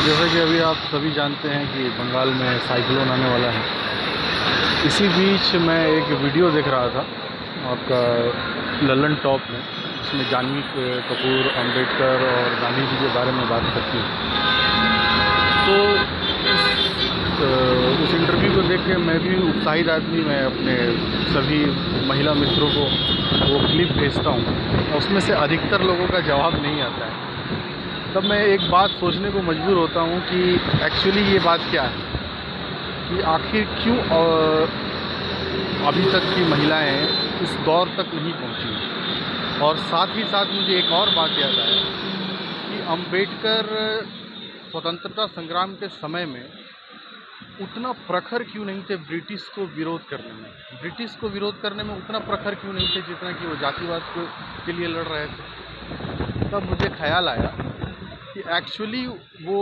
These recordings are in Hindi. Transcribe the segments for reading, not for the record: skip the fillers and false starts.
जैसा कि अभी आप सभी जानते हैं कि बंगाल में साइक्लोन आने वाला है। इसी बीच मैं एक वीडियो देख रहा था आपका लल्लन टॉप में, जिसमें जानवी कपूर अंबेडकर और गांधी जी के बारे में बात करती है। तो उस इंटरव्यू को देख के मैं भी उत्साहित आदमी, मैं अपने सभी महिला मित्रों को वो क्लिप भेजता हूँ और उसमें से अधिकतर लोगों का जवाब नहीं आता है। तब मैं एक बात सोचने को मजबूर होता हूँ कि एक्चुअली ये बात क्या है कि आखिर क्यों अभी तक की महिलाएं इस दौर तक नहीं पहुँची। और साथ ही साथ मुझे एक और बात याद आया कि अंबेडकर स्वतंत्रता संग्राम के समय में उतना प्रखर क्यों नहीं थे ब्रिटिश को विरोध करने में। ब्रिटिश को विरोध करने में उतना प्रखर क्यों नहीं थे जितना कि वो जातिवाद के लिए लड़ रहे थे। तब मुझे ख्याल आया कि एक्चुअली वो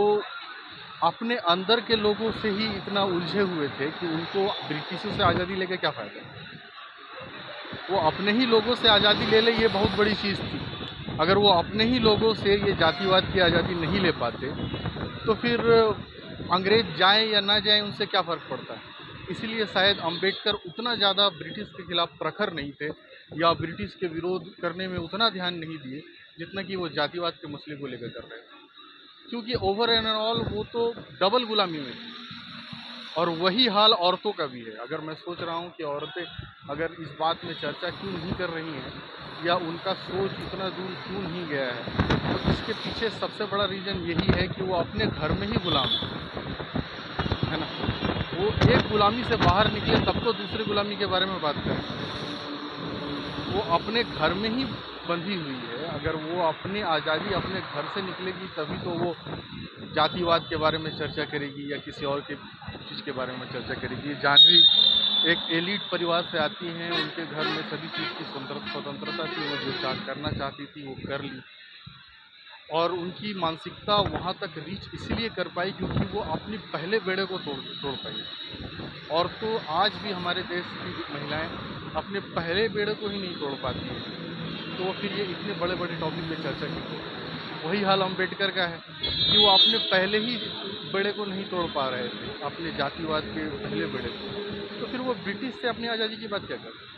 अपने अंदर के लोगों से ही इतना उलझे हुए थे कि उनको ब्रिटिशों से आज़ादी लेके क्या फ़ायदा। वो अपने ही लोगों से आज़ादी ले ले, ये बहुत बड़ी चीज़ थी। अगर वो अपने ही लोगों से ये जातिवाद की आज़ादी नहीं ले पाते तो फिर अंग्रेज़ जाएं या ना जाएं उनसे क्या फ़र्क पड़ता है। इसीलिए शायद अंबेडकर उतना ज़्यादा ब्रिटिश के खिलाफ प्रखर नहीं थे या ब्रिटिश के विरोध करने में उतना ध्यान नहीं दिए जितना कि वो जातिवाद के मसले को लेकर कर रहे थे। क्योंकि ओवर एंड ऑल वो तो डबल गुलामी में थी। और वही हाल औरतों का भी है। अगर मैं सोच रहा हूँ कि औरतें अगर इस बात में चर्चा क्यों नहीं कर रही हैं या उनका सोच उतना दूर क्यों नहीं गया है, तो इसके पीछे सबसे बड़ा रीज़न यही है कि वो अपने घर में ही गुलाम है ना। वो एक गुलामी से बाहर निकले तब तो दूसरे गुलामी के बारे में बात करें। वो अपने घर में ही बंधी हुई है। अगर वो अपनी आज़ादी अपने घर से निकलेगी तभी तो वो जातिवाद के बारे में चर्चा करेगी या किसी और के चीज़ के बारे में चर्चा करेगी। जानवी एक एलीट परिवार से आती हैं, उनके घर में सभी चीज़ की स्वतंत्रता थी, वो जो करना चाहती थी वो कर ली। और उनकी मानसिकता वहाँ तक रीच इसलिए कर पाई क्योंकि वो अपने पहले बेड़े को तोड़ पाई। और तो आज भी हमारे देश की महिलाएं अपने पहले बेड़े को ही नहीं तोड़ पाती हैं, तो फिर ये इतने बड़े बड़े टॉपिक पे चर्चा क्यों। वही हाल अम्बेडकर का है कि वो अपने पहले ही बेड़े को नहीं तोड़ पा रहे थे, अपने जातिवाद के पहले बेड़े को। तो फिर वो ब्रिटिश से अपनी आज़ादी की बात क्या करते।